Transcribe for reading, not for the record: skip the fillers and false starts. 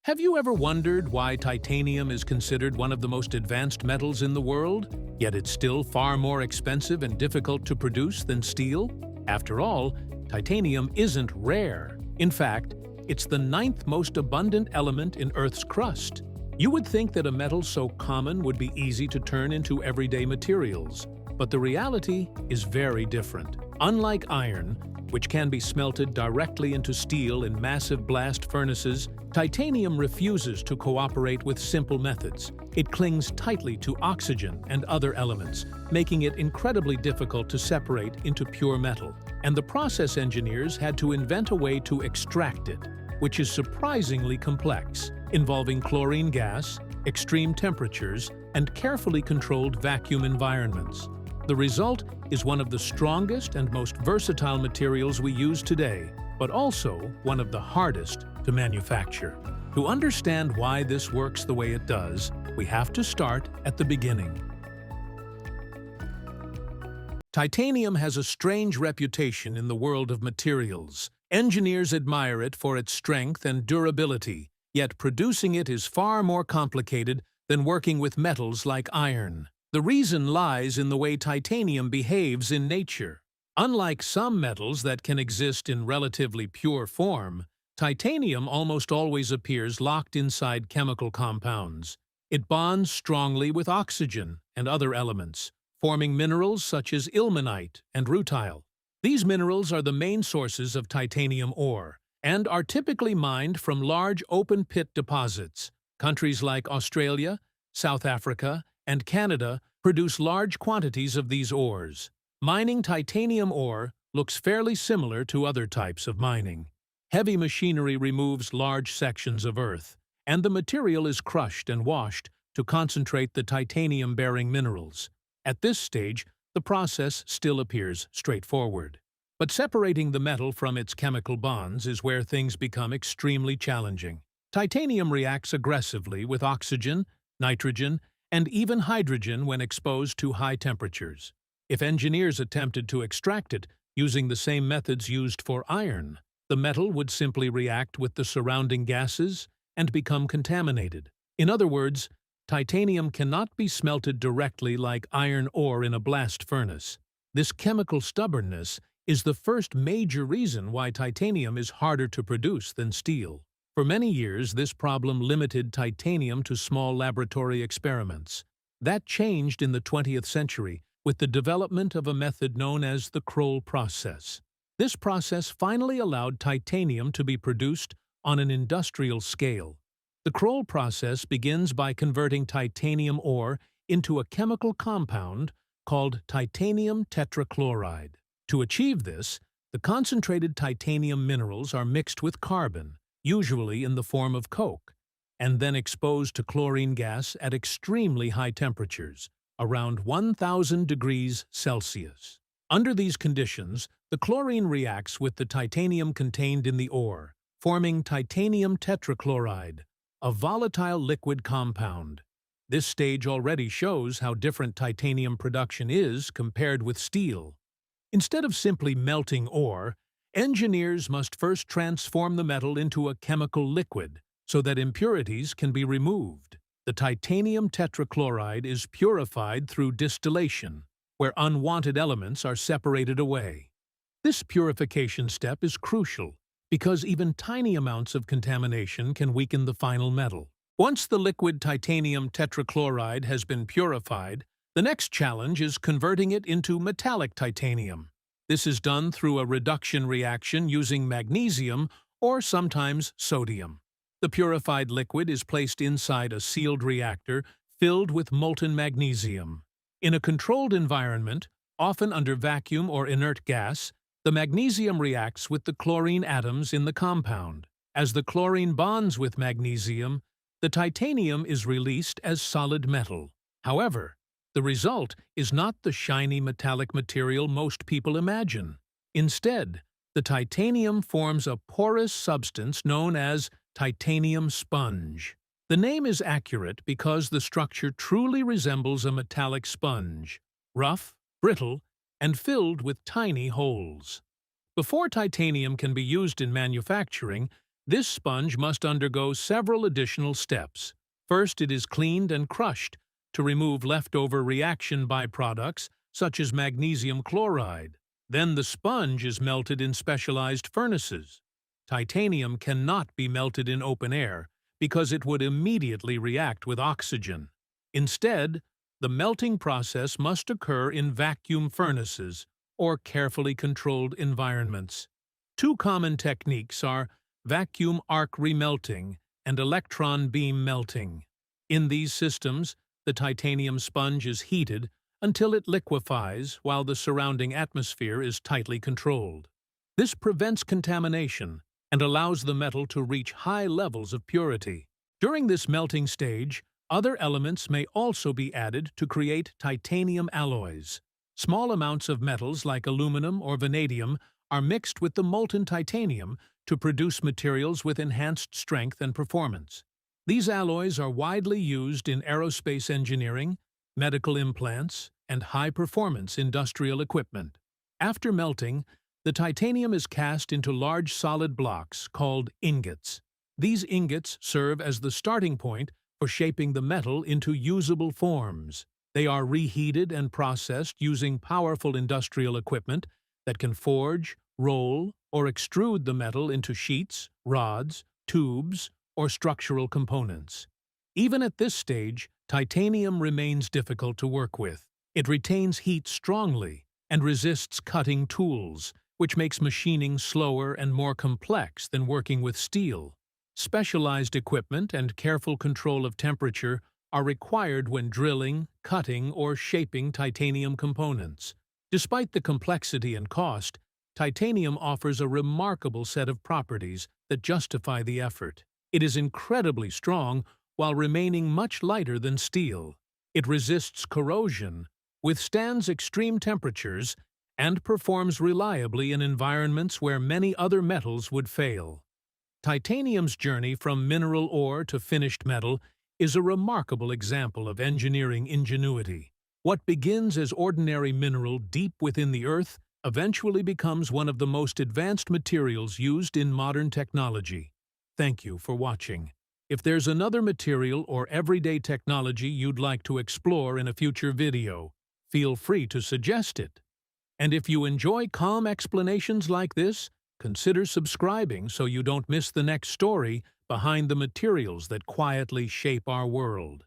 Have you ever wondered why titanium is considered one of the most advanced metals in the world, yet it's still far more expensive and difficult to produce than steel? After all, titanium isn't rare. In fact, it's the ninth most abundant element in Earth's crust. You would think that a metal so common would be easy to turn into everyday materials, but the reality is very different. Unlike iron, which can be smelted directly into steel in massive blast furnaces, titanium refuses to cooperate with simple methods. It clings tightly to oxygen and other elements, making it incredibly difficult to separate into pure metal. And the process engineers had to invent a way to extract it, which is surprisingly complex, involving chlorine gas, extreme temperatures, and carefully controlled vacuum environments. The result is one of the strongest and most versatile materials we use today, but also one of the hardest to manufacture. To understand why this works the way it does, we have to start at the beginning. Titanium has a strange reputation in the world of materials. Engineers admire it for its strength and durability, yet producing it is far more complicated than working with metals like iron. The reason lies in the way titanium behaves in nature. Unlike some metals that can exist in relatively pure form, titanium almost always appears locked inside chemical compounds. It bonds strongly with oxygen and other elements, forming minerals such as ilmenite and rutile. These minerals are the main sources of titanium ore and are typically mined from large open-pit deposits. Countries like Australia, South Africa, and Canada produce large quantities of these ores. Mining titanium ore looks fairly similar to other types of mining. Heavy machinery removes large sections of earth, and the material is crushed and washed to concentrate the titanium-bearing minerals. At this stage, the process still appears straightforward. But separating the metal from its chemical bonds is where things become extremely challenging. Titanium reacts aggressively with oxygen, nitrogen, and even hydrogen when exposed to high temperatures. If engineers attempted to extract it using the same methods used for iron, the metal would simply react with the surrounding gases and become contaminated. In other words, titanium cannot be smelted directly like iron ore in a blast furnace. This chemical stubbornness is the first major reason why titanium is harder to produce than steel. For many years, this problem limited titanium to small laboratory experiments. That changed in the 20th century with the development of a method known as the Kroll process. This process finally allowed titanium to be produced on an industrial scale. The Kroll process begins by converting titanium ore into a chemical compound called titanium tetrachloride. To achieve this, the concentrated titanium minerals are mixed with carbon, usually in the form of coke, and then exposed to chlorine gas at extremely high temperatures, around 1,000 degrees Celsius. Under these conditions, the chlorine reacts with the titanium contained in the ore, forming titanium tetrachloride, a volatile liquid compound. This stage already shows how different titanium production is compared with steel. Instead of simply melting ore, engineers must first transform the metal into a chemical liquid so that impurities can be removed. The titanium tetrachloride is purified through distillation, where unwanted elements are separated away. This purification step is crucial because even tiny amounts of contamination can weaken the final metal. Once the liquid titanium tetrachloride has been purified, the next challenge is converting it into metallic titanium. This is done through a reduction reaction using magnesium or sometimes sodium. The purified liquid is placed inside a sealed reactor filled with molten magnesium. In a controlled environment, often under vacuum or inert gas, the magnesium reacts with the chlorine atoms in the compound. As the chlorine bonds with magnesium, the titanium is released as solid metal. However, the result is not the shiny metallic material most people imagine. Instead, the titanium forms a porous substance known as titanium sponge. The name is accurate because the structure truly resembles a metallic sponge, rough, brittle, and filled with tiny holes. Before titanium can be used in manufacturing, This sponge must undergo several additional steps. First, it is cleaned and crushed to remove leftover reaction byproducts such as magnesium chloride. Then the sponge is melted in specialized furnaces. Titanium cannot be melted in open air because it would immediately react with oxygen. Instead, the melting process must occur in vacuum furnaces or carefully controlled environments. Two common techniques are vacuum arc remelting and electron beam melting. In these systems, the titanium sponge is heated until it liquefies while the surrounding atmosphere is tightly controlled. This prevents contamination and allows the metal to reach high levels of purity. During this melting stage, other elements may also be added to create titanium alloys. Small amounts of metals like aluminum or vanadium are mixed with the molten titanium to produce materials with enhanced strength and performance. These alloys are widely used in aerospace engineering, medical implants, and high-performance industrial equipment. After melting, the titanium is cast into large solid blocks called ingots. These ingots serve as the starting point for shaping the metal into usable forms. They are reheated and processed using powerful industrial equipment that can forge, roll, or extrude the metal into sheets, rods, tubes, or structural components. Even at this stage, titanium remains difficult to work with. It retains heat strongly and resists cutting tools, which makes machining slower and more complex than working with steel. Specialized equipment and careful control of temperature are required when drilling, cutting, or shaping titanium components. Despite the complexity and cost, titanium offers a remarkable set of properties that justify the effort. It is incredibly strong while remaining much lighter than steel. It resists corrosion, withstands extreme temperatures, and performs reliably in environments where many other metals would fail. Titanium's journey from mineral ore to finished metal is a remarkable example of engineering ingenuity. What begins as ordinary mineral deep within the earth eventually becomes one of the most advanced materials used in modern technology. Thank you for watching. If there's another material or everyday technology you'd like to explore in a future video, feel free to suggest it. And if you enjoy calm explanations like this, consider subscribing so you don't miss the next story behind the materials that quietly shape our world.